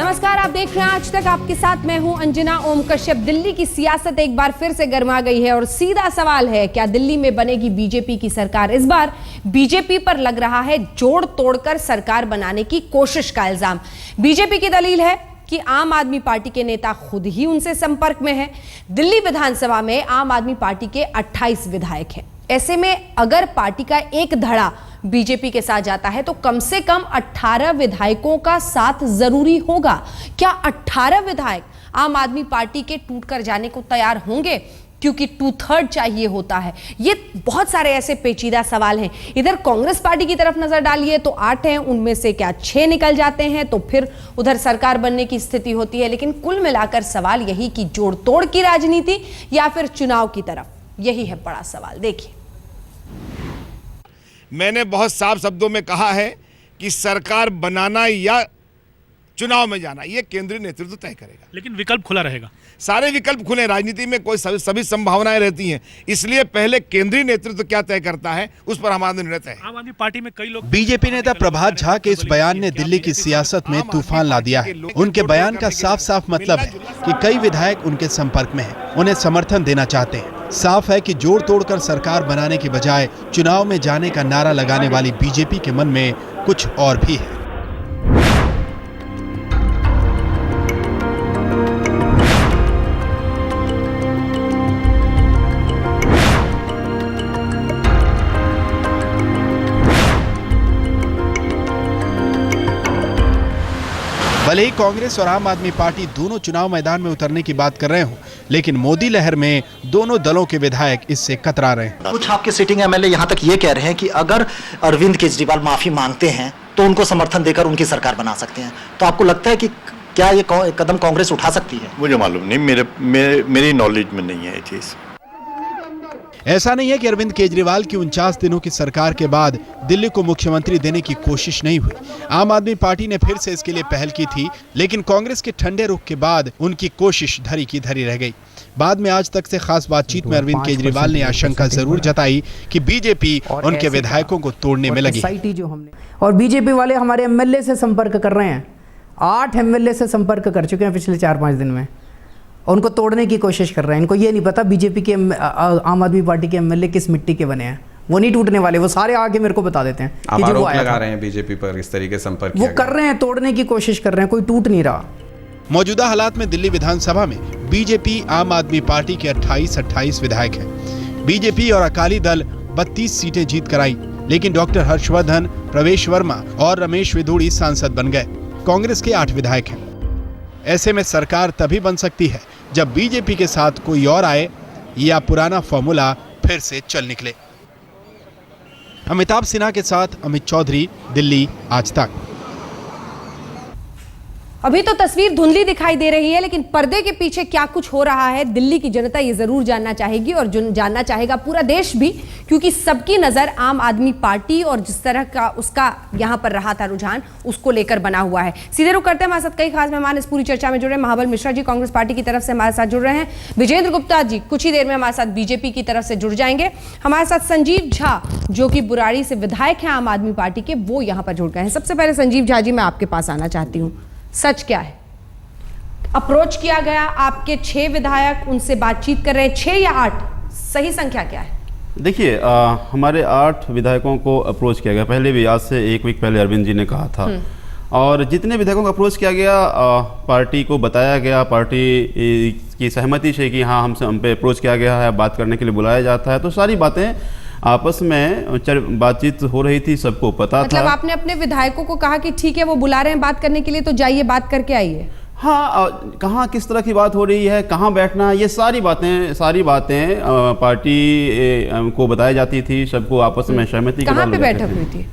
नमस्कार, आप देख रहे हैं आज तक। आपके साथ मैं हूं अंजना ओम कश्यप। दिल्ली की सियासत एक बार फिर से गर्मा गई है और सीधा सवाल है, क्या दिल्ली में बनेगी बीजेपी की सरकार? इस बार बीजेपी पर लग रहा है जोड़ तोड़कर सरकार बनाने की कोशिश का इल्जाम। बीजेपी की दलील है कि आम आदमी पार्टी के नेता खुद ही उनसे संपर्क में हैं। दिल्ली विधानसभा में आम आदमी पार्टी के 28 विधायक हैं। ऐसे में अगर पार्टी का एक धड़ा बीजेपी के साथ जाता है तो कम से कम 18 विधायकों का साथ जरूरी होगा। क्या 18 विधायक आम आदमी पार्टी के टूटकर जाने को तैयार होंगे? क्योंकि 2/3 चाहिए होता है। ये बहुत सारे ऐसे पेचीदा सवाल हैं। इधर कांग्रेस पार्टी की तरफ नजर डालिए तो 8 हैं, उनमें से क्या 6 निकल जाते हैं तो फिर उधर सरकार बनने की स्थिति होती है। लेकिन कुल मिलाकर सवाल यही कि जोड़ तोड़ की राजनीति या फिर चुनाव की तरफ, यही है बड़ा सवाल। देखिए, मैंने बहुत साफ शब्दों में कहा है कि सरकार बनाना या चुनाव में जाना ये केंद्रीय नेतृत्व तय करेगा, लेकिन विकल्प खुला रहेगा। सारे विकल्प खुले। राजनीति में कोई सभी संभावनाएं रहती हैं, इसलिए पहले केंद्रीय नेतृत्व क्या तय करता है उस पर हमारा निर्णय तय है। आम आदमी पार्टी में कई लोग। बीजेपी नेता प्रभात झा के इस बयान ने दिल्ली की सियासत में तूफान ला दिया है। उनके बयान का साफ साफ मतलब है कि कई विधायक उनके संपर्क में हैं, उन्हें समर्थन देना चाहते हैं। साफ है कि जोड़ तोड़कर सरकार बनाने के बजाय चुनाव में जाने का नारा लगाने वाली बीजेपी के मन में कुछ और भी है। भले ही कांग्रेस और आम आदमी पार्टी दोनों चुनाव मैदान में उतरने की बात कर रहे हों, लेकिन मोदी लहर में दोनों दलों के विधायक इससे कतरा रहे हैं। कुछ आपके सिटिंग एमएलए यहां तक ये कह रहे हैं कि अगर अरविंद केजरीवाल माफी मांगते हैं तो उनको समर्थन देकर उनकी सरकार बना सकते हैं। तो आपको लगता है कि क्या ये कदम कांग्रेस उठा सकती है? मुझे मालूम नहीं, मेरी नॉलेज में नहीं है ये चीज। ऐसा नहीं है कि अरविंद केजरीवाल की 49 दिनों की सरकार के बाद दिल्ली को मुख्यमंत्री देने की कोशिश नहीं हुई। आम आदमी पार्टी ने फिर से इसके लिए पहल की थी, लेकिन कांग्रेस के ठंडे रुख के बाद उनकी कोशिश धरी की धरी रह गई। बाद में आज तक से खास बातचीत में अरविंद केजरीवाल ने आशंका जरूर जताई कि बीजेपी उनके विधायकों को तोड़ने में लगी। और बीजेपी वाले हमारे एमएलए से संपर्क कर रहे हैं। 8 एमएलए से संपर्क कर चुके हैं पिछले 4-5 दिन में। उनको तोड़ने की कोशिश कर रहे हैं। इनको ये नहीं पता बीजेपी के आम आदमी पार्टी के एमएलए किस मिट्टी के बने हैं। वो नहीं टूटने वाले, वो सारे आगे मेरे को बता देते हैं कि जो वो लगा रहे हैं बीजेपी पर इस तरीके संपर्क वो कर रहे हैं, तोड़ने की कोशिश कर रहे हैं, कोई टूट नहीं रहा। मौजूदा हालात में दिल्ली विधानसभा में बीजेपी आम आदमी पार्टी के 28 विधायक हैं। बीजेपी और अकाली दल 32 सीटें जीत कर आई, लेकिन डॉक्टर हर्षवर्धन, प्रवेश वर्मा और रमेश विधूड़ी सांसद बन गए। कांग्रेस के 8 विधायक हैं। ऐसे में सरकार तभी बन सकती है जब बीजेपी के साथ कोई और आए या पुराना फॉर्मूला फिर से चल निकले। अमिताभ सिन्हा के साथ अमित चौधरी, दिल्ली आज तक। अभी तो तस्वीर धुंधली दिखाई दे रही है, लेकिन पर्दे के पीछे क्या कुछ हो रहा है दिल्ली की जनता ये जरूर जानना चाहेगी और जानना चाहेगा पूरा देश भी, क्योंकि सबकी नजर आम आदमी पार्टी और जिस तरह का उसका यहां पर रहा था रुझान, उसको लेकर बना हुआ है। सीधे रुख करते हैं, हमारे साथ कई खास मेहमान इस पूरी चर्चा में जुड़ रहे हैं। महाबल मिश्रा जी कांग्रेस पार्टी की तरफ से हमारे साथ जुड़ रहे हैं। विजेंद्र गुप्ता जी कुछ ही देर में हमारे साथ बीजेपी की तरफ से जुड़ जाएंगे। हमारे साथ संजीव झा जो कि बुराड़ी से विधायक हैं आम आदमी पार्टी के, वो यहां पर जुड़ गए हैं। सबसे पहले संजीव झा जी, मैं आपके पास आना चाहती हूँ। सच क्या है? अप्रोच किया गया, आपके 6 विधायक उनसे बातचीत कर रहे हैं, 6 या 8, सही संख्या क्या है? देखिए, हमारे 8 विधायकों को अप्रोच किया गया। पहले भी आज से 1 वीक पहले अरविंद जी ने कहा था, और जितने विधायकों को अप्रोच किया गया पार्टी को बताया गया, पार्टी की सहमति से कि हाँ हम पे अप्रोच किया गया है, बात करने के लिए बुलाया जाता है। तो सारी बातें आपस में बातचीत हो रही थी, सबको पता मतलब था। आपने अपने विधायकों को कहा कि ठीक है वो बुला रहे हैं बात करने के लिए, तो जाइए बात करके आइए। हाँ, कहाँ किस तरह की बात हो रही है, कहाँ बैठना है, ये सारी बातें पार्टी को बताई जाती थी, सबको आपस में सहमति के कहाँ पे बैठक हुई थी?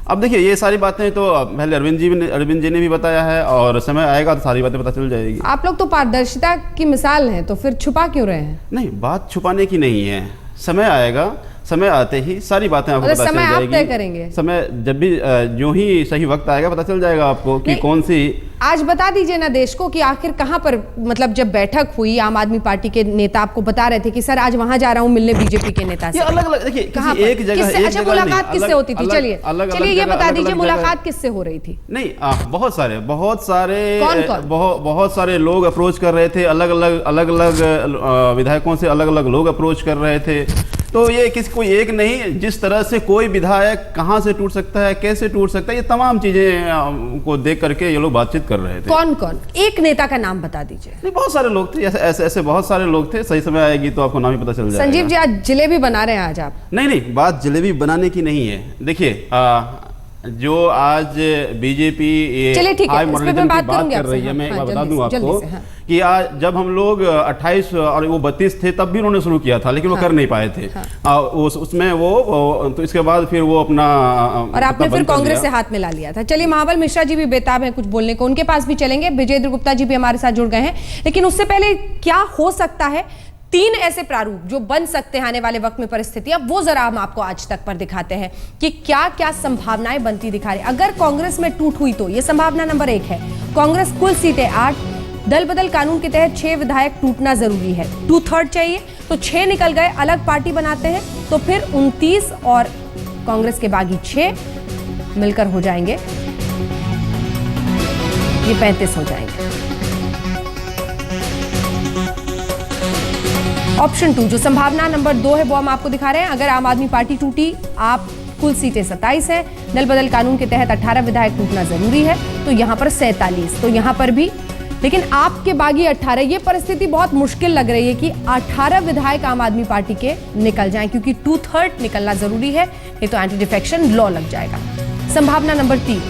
अब देखिए, ये सारी बातें तो पहले अरविंद जी ने भी बताया है, और समय आएगा तो सारी बातें पता चल जाएगी। आप लोग तो पारदर्शिता की मिसाल हैं, तो फिर छुपा क्यों रहे हैं? नहीं, बात छुपाने की नहीं है। समय आएगा, समय आते ही सारी बातें आपको पता चल जाएगी। समय आप तय करेंगे? समय जब भी जो ही सही वक्त आएगा पता चल जाएगा आपको कि कौन सी आज बता दीजिए ना देश को कि आखिर कहां पर, मतलब जब बैठक हुई आम आदमी पार्टी के नेता आपको बता रहे थे कि सर आज वहां जा रहा हूं मिलने बीजेपी के नेता से, ये अलग-अलग देखिए, कहां किसी एक जगह, अच्छा मुलाकात किससे होती थी? चलिए ये बता दीजिए मुलाकात किससे हो रही थी? नहीं, बहुत सारे कौन? बहुत सारे लोग अप्रोच कर रहे थे, अलग अलग विधायकों से अलग अलग लोग अप्रोच कर रहे थे। तो ये किसी कोई एक नहीं, जिस तरह से कोई विधायक कहां से टूट सकता है, कैसे टूट सकता है, ये तमाम चीजें को देख करके ये लोग बातचीत कर रहे थे। कौन एक नेता का नाम बता दीजिए। नहीं, बहुत सारे लोग थे, ऐसे बहुत सारे लोग थे। सही समय आएगी तो आपको नाम ही पता चल जाएगा। संजीव जी आज जलेबी बना रहे हैं आज आप? नहीं, बात जलेबी बनाने की नहीं है। देखिए जो आज बीजेपी हाई मॉडलिज्म की बात कर रही है, मैं एक बात बता दूं आपको कि आज जब हम लोग 28 और वो 32 थे तब भी उन्होंने शुरू किया था, लेकिन वो कर नहीं पाए थे। उसमें वो तो इसके बाद फिर वो अपना और आपने फिर कांग्रेस से हाथ मिला लिया था। चलिए महाबल मिश्रा जी भी बेताब हैं कुछ बोलने को, उनके पास भी चलेंगे। विजेंद्र गुप्ता जी भी हमारे साथ जुड़ गए हैं, लेकिन उससे पहले क्या हो सकता है 3 ऐसे प्रारूप जो बन सकते हैं आने वाले वक्त में परिस्थितियां, वो जरा हम आपको आज तक पर दिखाते हैं कि क्या क्या संभावनाएं बनती दिखा रही। अगर कांग्रेस में टूट हुई तो ये संभावना नंबर 1 है, कांग्रेस कुल सीटें 8, दल बदल कानून के तहत 6 विधायक टूटना जरूरी है, 2/3 चाहिए, तो 6 निकल गए, अलग पार्टी बनाते हैं तो फिर 29 और कांग्रेस के बागी 6 मिलकर हो जाएंगे, ये 35 हो जाएंगे। ऑप्शन 2 जो संभावना नंबर 2 है वो हम आपको दिखा रहे हैं। अगर आम आदमी पार्टी टूटी, आप कुल सीटें 27 है, दल बदल कानून के तहत 18 विधायक टूटना जरूरी है, तो यहां पर 47, तो यहां पर भी, लेकिन आपके बागी 18। ये परिस्थिति बहुत मुश्किल लग रही है कि 18 विधायक आम आदमी पार्टी के निकल जाएं, क्योंकि 2/3 निकलना जरूरी है, नहीं तो एंटी डिफेक्शन लॉ लग जाएगा। संभावना नंबर 3,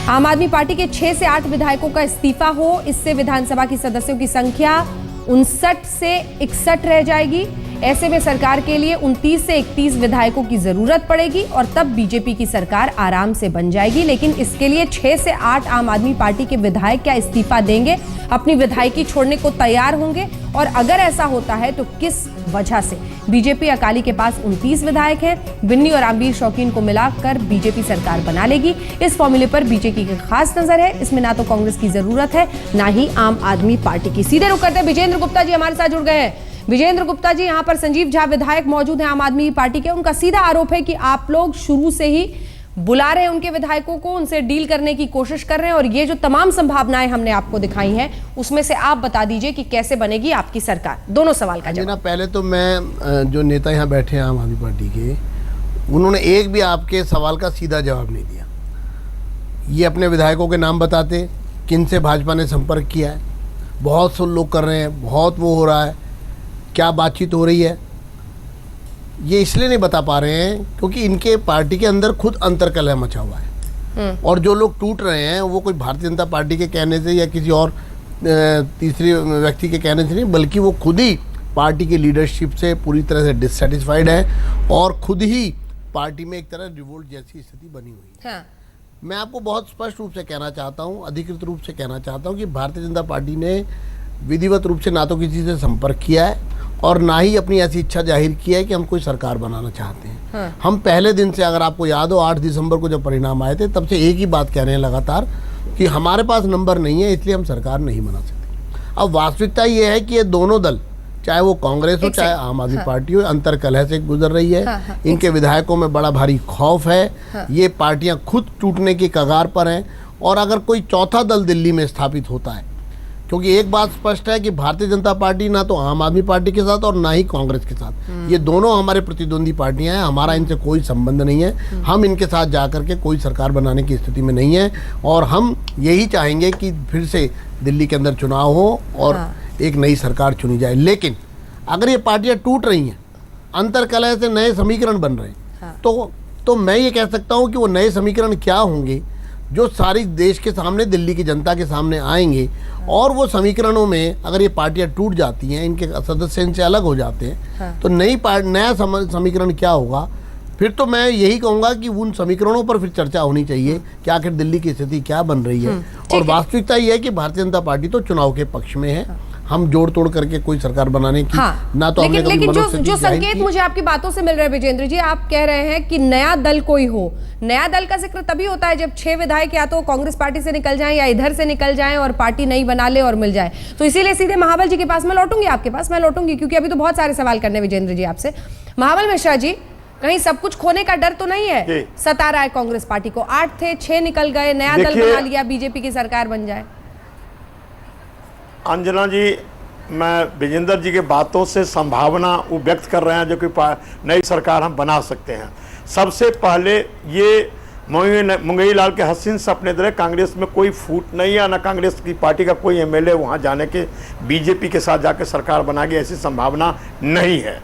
आम आदमी पार्टी के 6 से 8 विधायकों का इस्तीफा हो, इससे विधानसभा की सदस्यों की संख्या 59 से 61 रह जाएगी। ऐसे में सरकार के लिए 29 से 31 विधायकों की जरूरत पड़ेगी और तब बीजेपी की सरकार आराम से बन जाएगी। लेकिन इसके लिए 6 से 8 आम आदमी पार्टी के विधायक क्या इस्तीफा देंगे, अपनी विधायकी छोड़ने को तैयार होंगे? और अगर ऐसा होता है तो किस वजह से? बीजेपी अकाली के पास 29 विधायक हैं, बिन्नी और आमिर शौकीन को मिलाकर बीजेपी सरकार बना लेगी। इस फॉर्मूले पर बीजेपी की खास नजर है, इसमें ना तो कांग्रेस की जरूरत है ना ही आम आदमी पार्टी की। सीधे रुक करते हैं, विजेंद्र गुप्ता जी हमारे साथ जुड़ गए हैं। विजेंद्र गुप्ता जी, यहाँ पर संजीव झा विधायक मौजूद हैं आम आदमी पार्टी के, उनका सीधा आरोप है कि आप लोग शुरू से ही बुला रहे हैं उनके विधायकों को, उनसे डील करने की कोशिश कर रहे हैं, और ये जो तमाम संभावनाएं हमने आपको दिखाई हैं उसमें से आप बता दीजिए कि कैसे बनेगी आपकी सरकार। दोनों सवाल का जवाब। पहले तो मैं जो नेता यहाँ बैठे हैं आम आदमी पार्टी के, उन्होंने एक भी आपके सवाल का सीधा जवाब नहीं दिया। ये अपने विधायकों के नाम बताते, किन से भाजपा ने संपर्क किया है, बहुत से लोग कर रहे हैं, बहुत वो हो रहा है, क्या बातचीत हो रही है, ये इसलिए नहीं बता पा रहे हैं क्योंकि इनके पार्टी के अंदर खुद अंतर्कलह मचा हुआ है। और जो लोग टूट रहे हैं वो कोई भारतीय जनता पार्टी के कहने से या किसी और तीसरे व्यक्ति के कहने से नहीं, बल्कि वो खुद ही पार्टी की लीडरशिप से पूरी तरह से डिससेटिस्फाइड है और खुद ही पार्टी में एक तरह रिवोल्ट जैसी स्थिति बनी हुई है। मैं आपको बहुत स्पष्ट रूप से कहना चाहता हूँ, अधिकृत रूप से कहना चाहता हूँ कि भारतीय जनता पार्टी ने विधिवत रूप से ना तो किसी से संपर्क किया है और ना ही अपनी ऐसी इच्छा जाहिर की है कि हम कोई सरकार बनाना चाहते हैं। हम पहले दिन से, अगर आपको याद हो, 8 दिसंबर को जब परिणाम आए थे तब से एक ही बात कह रहे हैं लगातार कि हमारे पास नंबर नहीं है, इसलिए हम सरकार नहीं बना सकते। अब वास्तविकता ये है कि ये दोनों दल, चाहे वो कांग्रेस हो चाहे आम आदमी पार्टी हो, अंतर्कलह से गुजर रही है। इनके विधायकों में बड़ा भारी खौफ है। ये पार्टियां खुद टूटने की कगार पर हैं। और अगर कोई चौथा दल दिल्ली में स्थापित होता है, क्योंकि एक बात स्पष्ट है कि भारतीय जनता पार्टी ना तो आम आदमी पार्टी के साथ और ना ही कांग्रेस के साथ, ये दोनों हमारे प्रतिद्वंदी पार्टियां हैं, हमारा इनसे कोई संबंध नहीं है। हम इनके साथ जाकर के कोई सरकार बनाने की स्थिति में नहीं है और हम यही चाहेंगे कि फिर से दिल्ली के अंदर चुनाव हो और एक नई सरकार चुनी जाए। लेकिन अगर ये पार्टियां टूट रही हैं, अंतर्कलह से नए समीकरण बन रहे हैं, तो मैं ये कह सकता हूँ कि वो नए समीकरण क्या होंगे जो सारी देश के सामने, दिल्ली की जनता के सामने आएंगे। और वो समीकरणों में अगर ये पार्टियां टूट जाती हैं, इनके सदस्य इनसे अलग हो जाते हैं, तो नया समीकरण क्या होगा? फिर तो मैं यही कहूँगा कि उन समीकरणों पर फिर चर्चा होनी चाहिए कि आखिर दिल्ली की स्थिति क्या बन रही है। और वास्तविकता ये है कि भारतीय जनता पार्टी तो चुनाव के पक्ष में है। हम जोड़ तोड़ करके कोई सरकार बनाने की ना तो हमने कभी लेकिन मनोस्थिति जो जाहिर संकेत की। मुझे आपकी बातों से मिल रहे हैं विजेंद्र जी, आप कह रहे हैं कि नया दल कोई हो। नया दल का जिक्र तभी होता है जब 6 विधायक या तो कांग्रेस पार्टी से निकल जाएं या इधर से निकल जाएं और पार्टी नई बना ले और मिल जाए। तो इसीलिए सीधे महाबल जी के पास मैं लौटूंगी, आपके पास मैं लौटूंगी, क्योंकि अभी तो बहुत सारे सवाल करने विजेंद्र जी आपसे। महाबल मिश्रा जी, कहीं सब कुछ खोने का डर तो नहीं है? सता रहा है कांग्रेस पार्टी को, 8 थे 6 निकल गए, नया दल बना लिया, बीजेपी की सरकार बन जाए। अंजना जी, मैं विजेंद्र जी के बातों से संभावना वो व्यक्त कर रहे हैं जो कि नई सरकार हम बना सकते हैं। सबसे पहले ये मुंगई लाल के हसीन सपने दे, कांग्रेस में कोई फूट नहीं है, ना कांग्रेस की पार्टी का कोई एमएलए वहां जाने के बीजेपी के साथ जाकर सरकार बनाएगी, ऐसी संभावना नहीं है।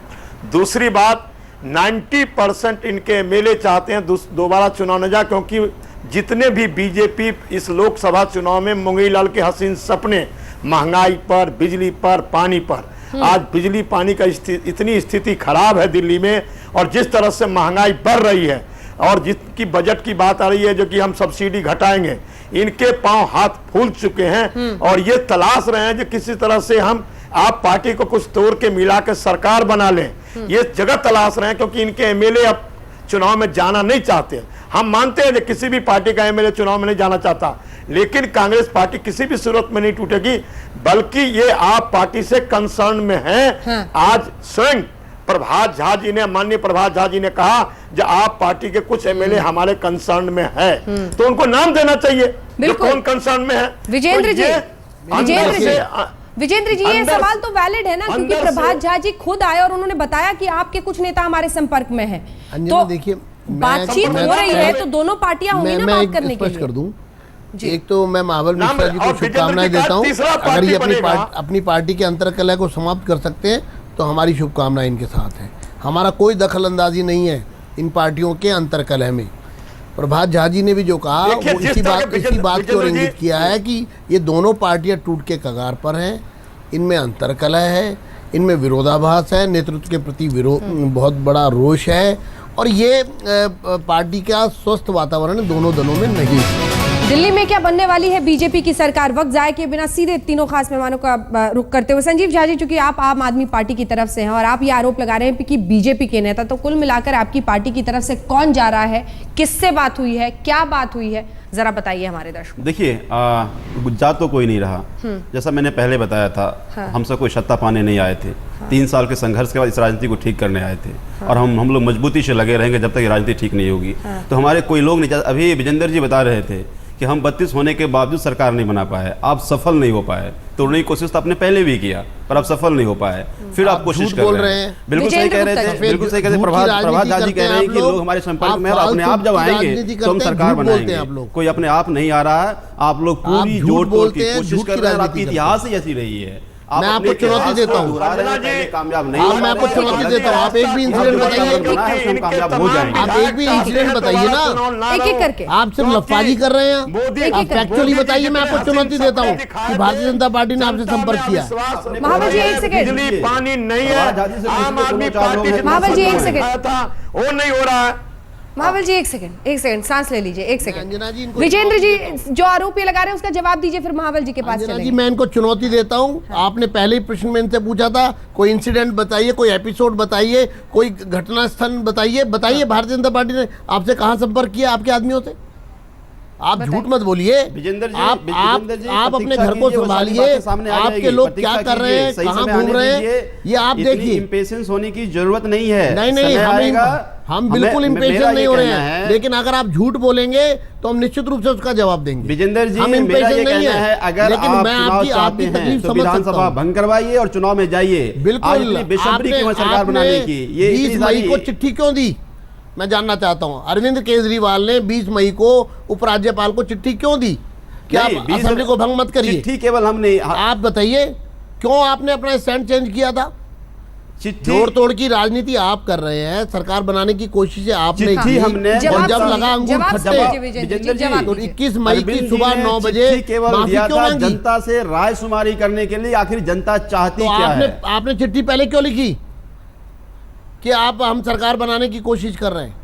दूसरी बात, 90% इनके एमएलए चाहते हैं दोबारा चुनाव न जाए, क्योंकि जितने भी बीजेपी इस लोकसभा चुनाव में मुंगई लाल के हसीन सपने महंगाई पर, बिजली पर, पानी पर, आज बिजली पानी का इतनी स्थिति खराब है दिल्ली में, और जिस तरह से महंगाई बढ़ रही है और जितकी बजट की बात आ रही है जो कि हम सब्सिडी घटाएंगे, इनके पांव हाथ फूल चुके हैं और ये तलाश रहे हैं कि किसी तरह से हम आप पार्टी को कुछ तोड़ के मिला के सरकार बना लें। ये जगह तलाश रहे हैं क्योंकि इनके एमएलए अब चुनाव में जाना नहीं चाहते। हम मानते हैं कि किसी भी पार्टी का एमएलए चुनाव में नहीं जाना चाहता, लेकिन कांग्रेस पार्टी किसी भी सूरत में नहीं टूटेगी, बल्कि ये आप पार्टी से कंसर्न में है। आज स्वयं प्रभात झा जी ने, माननीय प्रभात झा जी ने कहा जो आप पार्टी के कुछ एमएलए हमारे कंसर्न में है, तो उनको नाम देना चाहिए जो कौन कंसर्न में है। विजेंद्र जी, विजेंद्र जी, ये अंदर सवाल तो वैलिड है ना, क्योंकि प्रभात झा जी खुद आए और उन्होंने बताया कि आपके कुछ नेता हमारे संपर्क में हैं। तो देखिए, बातचीत हो रही है तो दोनों पार्टियां होंगी ना बात करने के लिए। कर दूं, एक तो मैं महाबल मिश्रा जी को शुभकामनाएं देता हूं, अगर ये अपनी पार्टी के अंतर्कलह को समाप्त कर सकते हैं तो हमारी शुभकामनाएं इनके साथ है। हमारा कोई दखल अंदाजी नहीं है इन पार्टियों के अंतर्कलह में। प्रभात झा जी ने भी जो कहा वो इसी बात को इंगित किया है कि ये दोनों पार्टियां टूट के कगार पर हैं, इनमें अंतर्कलह है, इनमें विरोधाभास है, नेतृत्व के प्रति बहुत बड़ा रोष है, और ये पार्टी का स्वस्थ वातावरण दोनों दलों में नहीं है। दिल्ली में क्या बनने वाली है बीजेपी की सरकार? वक्त जाए के बिना सीधे तीनों खास मेहमानों का रुख करते हुए संजीव झा जी, चूंकि आप आम आदमी पार्टी की तरफ से हैं और आप ये आरोप लगा रहे हैं कि बीजेपी के नेता, तो कुल मिलाकर आपकी पार्टी की तरफ से कौन जा रहा है, किससे बात हुई है, क्या बात हुई है, जरा बताइए हमारे दर्शकों। देखिए, जा तो कोई नहीं रहा, जैसा मैंने पहले बताया था। हम सब कोई सत्ता पाने नहीं आए थे। 3 साल के संघर्ष के बाद इस राजनीति को ठीक करने आए थे, और हम लोग मजबूती से लगे रहेंगे जब तक ये राजनीति ठीक नहीं होगी। तो हमारे कोई लोग नहीं, अभी विजेंद्र जी बता रहे थे कि हम 32 होने के बावजूद सरकार नहीं बना पाए, आप सफल नहीं हो पाए। तोड़ने की कोशिश तो आपने पहले भी किया, पर आप सफल नहीं हो पाए, फिर आप कोशिश कर रहे हैं। बिल्कुल सही कह रहे थे, बिल्कुल सही कह रहे थे। प्रभात झा जी कह रहे हैं कि लोग हमारे संपर्क में, अपने आप जब आएंगे तो हम सरकार बनाएंगे। कोई अपने आप नहीं आ रहा है, आप लोग पूरी जोड़ तोड़ की कोशिश कर रहे हैं। आपकी इतिहास ही ऐसी रही है। मैं आपको चुनौती देता हूँ, कामयाब नहीं, मैं आपको चुनौती देता हूँ। आप एक भी इंसिडेंट बताइए, कामयाब हो जाएंगे। आप एक भी इंसिडेंट बताइए ना, एक एक करके। आप सिर्फ लफाजी कर रहे हैं, आप फैक्चुअली बताइए। मैं आपको चुनौती देता हूँ कि भारतीय जनता पार्टी ने आपसे संपर्क किया। महाबल जी एक सेकंड, बिजली पानी नहीं है, आम आदमी पार्टी महाबल जी एक सेकंड था वो नहीं हो रहा है। महाबल जी एक सेकंड सांस ले लीजिए, एक सेकंड। अंजना जी, इनको विजेंद्र जी जो आरोप ये लगा रहे हैं उसका जवाब दीजिए, फिर महाबल जी के पास अंजना जी, चलेंगे। मैं इनको चुनौती देता हूँ। आपने पहले ही प्रश्न में इनसे पूछा था, कोई इंसिडेंट बताइए, कोई एपिसोड बताइए, कोई घटना स्थल बताइए। भारतीय जनता पार्टी ने आपसे कहाँ संपर्क किया, आपके आदमियों से? आप झूठ मत बोलिए। आप अपने घर को संभालिए, आपके लोग क्या कर रहे हैं, कहाँ घूम रहे हैं, ये आप देखिए। इम्पेशेंस होने की जरूरत नहीं है। नहीं, हम बिल्कुल इम्पेशेंस नहीं हो रहे हैं, लेकिन अगर आप झूठ बोलेंगे तो हम निश्चित रूप से उसका जवाब देंगे। विजेंद्र जी, हम इम्पेशेंस नहीं है, अगर लेकिन आप मैं चुनाव चाहते हैं तो विधानसभा भंग करवाइए और चुनाव में जाइए। बिल्कुल। बेसब्री की सरकार बनाने की, ये 20 मई को चिट्ठी क्यों दी, मैं जानना चाहता हूं। अरविंद केजरीवाल ने 20 मई को उपराज्यपाल को चिट्ठी क्यों दी? क्या असेंबली को भंग मत करिए। चिट्ठी केवल हमने, आप बताइए क्यों आपने अपना स्टैंड चेंज किया था? जोड़ तोड़ की राजनीति आप कर रहे हैं, सरकार बनाने की कोशिश आपने की, हमने और जब लगा अंगूर फटे तो 21 मई की सुबह 9 बजे माफी क्यों मांगी? जनता से राय शुमारी करने के लिए आखिर जनता चाहती क्या है? आपने चिट्ठी पहले क्यों लिखी कि आप हम सरकार बनाने की कोशिश कर रहे हैं?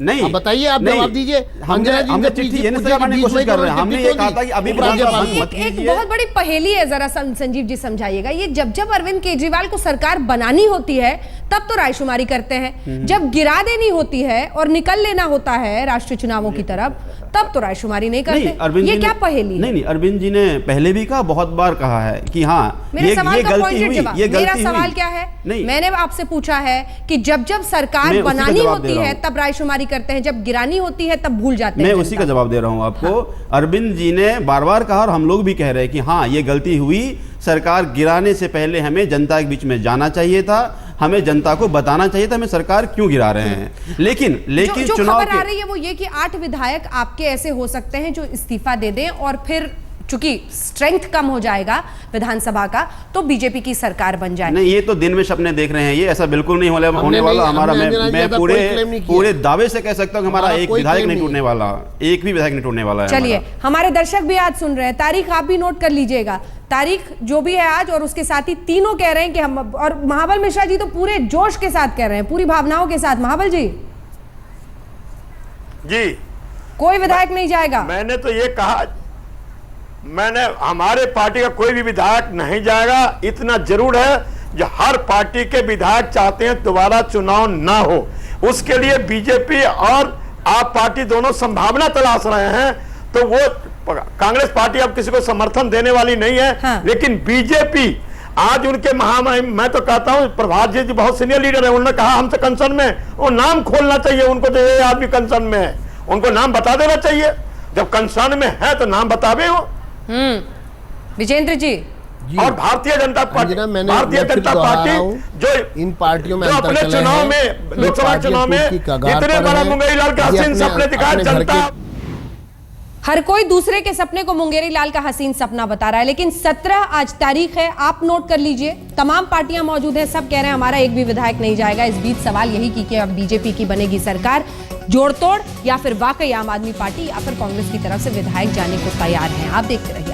नहीं, आप बताइए, आप नहीं, जवाब दीजिए। हमने चिट्ठी ये नहीं समझाने की कोशिश कर रहे हैं, हमने ये कहा था कि अभी एक बहुत बड़ी पहेली है, जरा संजीव जी समझाइएगा। ये जब जब अरविंद केजरीवाल को सरकार बनानी होती है तब तो रायशुमारी करते हैं, जब गिरा देनी होती है और निकल लेना होता है राष्ट्रीय चुनावों की तरफ तब तो रायशुमारी नहीं करते। ये क्या पहेली है? नहीं, अरविंद जी ने पहले भी कहा, बहुत बार कहा है कि हाँ मेरे सवाल का पॉइंटेड जवाब। मेरा सवाल हुई। क्या है, नहीं, मैंने आपसे पूछा है कि जब जब सरकार बनानी होती है तब रायशुमारी करते हैं, जब गिरानी होती है तब भूल जाते हैं। मैं उसी का जवाब दे रहा हूं आपको। अरविंद जी ने बार बार कहा और हम लोग भी कह रहे हैं कि हाँ ये गलती हुई, सरकार गिराने से पहले हमें जनता के बीच में जाना चाहिए था, हमें जनता को बताना चाहिए था हमें सरकार क्यों गिरा रहे हैं। लेकिन जो चुनाव खबर आ रही है वो ये कि 8 विधायक आपके ऐसे हो सकते हैं जो इस्तीफा दे दें और फिर चूंकि स्ट्रेंथ कम हो जाएगा विधानसभा का तो बीजेपी की सरकार बन जाए। नहीं, ये तो दिन में सपने देख रहे हैं, ये ऐसा बिल्कुल नहीं होने वाला। हमारा मैं पूरे दावे से कह सकता हूं कि हमारा एक विधायक नहीं टूटने वाला, एक भी विधायक नहीं टूटने वाला है। चलिए, हमारे दर्शक भी आज सुन रहे हैं, तारीख आप भी नोट कर लीजिएगा, तारीख जो भी है आज, और उसके साथ ही तीनों कह रहे हैं कि हम, और महाबल मिश्रा जी तो पूरे जोश के साथ कह रहे हैं, पूरी भावनाओं के साथ। महाबल जी कोई विधायक नहीं जाएगा। मैंने तो ये कहा, हमारे पार्टी का कोई भी विधायक नहीं जाएगा। इतना जरूर है जो हर पार्टी के विधायक चाहते हैं दोबारा चुनाव ना हो, उसके लिए बीजेपी और आप पार्टी दोनों संभावना तलाश रहे हैं। तो वो कांग्रेस पार्टी अब किसी को समर्थन देने वाली नहीं है। हाँ। लेकिन बीजेपी आज उनके महामहिम, मैं तो कहता हूं प्रभात जी बहुत सीनियर लीडर है, उन्होंने कहा हमसे कंसर्न में वो नाम खोलना चाहिए उनको, जो ये आदमी कंसर्न में है उनको नाम बता देना चाहिए। जब कंसर्न में है तो नाम बतावे हो। विजेंद्र जी और भारतीय जनता पार्टी जो इन पार्टियों में अपने चुनाव में, लोकसभा चुनाव में इतने बड़ा मुंगेरी लाल का हसीन सपने दिखाया, जनता हर कोई दूसरे के सपने को मुंगेरी लाल का हसीन सपना बता रहा है। लेकिन 17 आज तारीख है, आप नोट कर लीजिए, तमाम पार्टियां मौजूद हैं, सब कह रहे हैं हमारा एक भी विधायक नहीं जाएगा। इस बीच सवाल यही कि अब बीजेपी की बनेगी सरकार जोड़तोड़, या फिर वाकई आम आदमी पार्टी या फिर कांग्रेस की तरफ से विधायक जाने को तैयार हैं। आप देखते रहिए।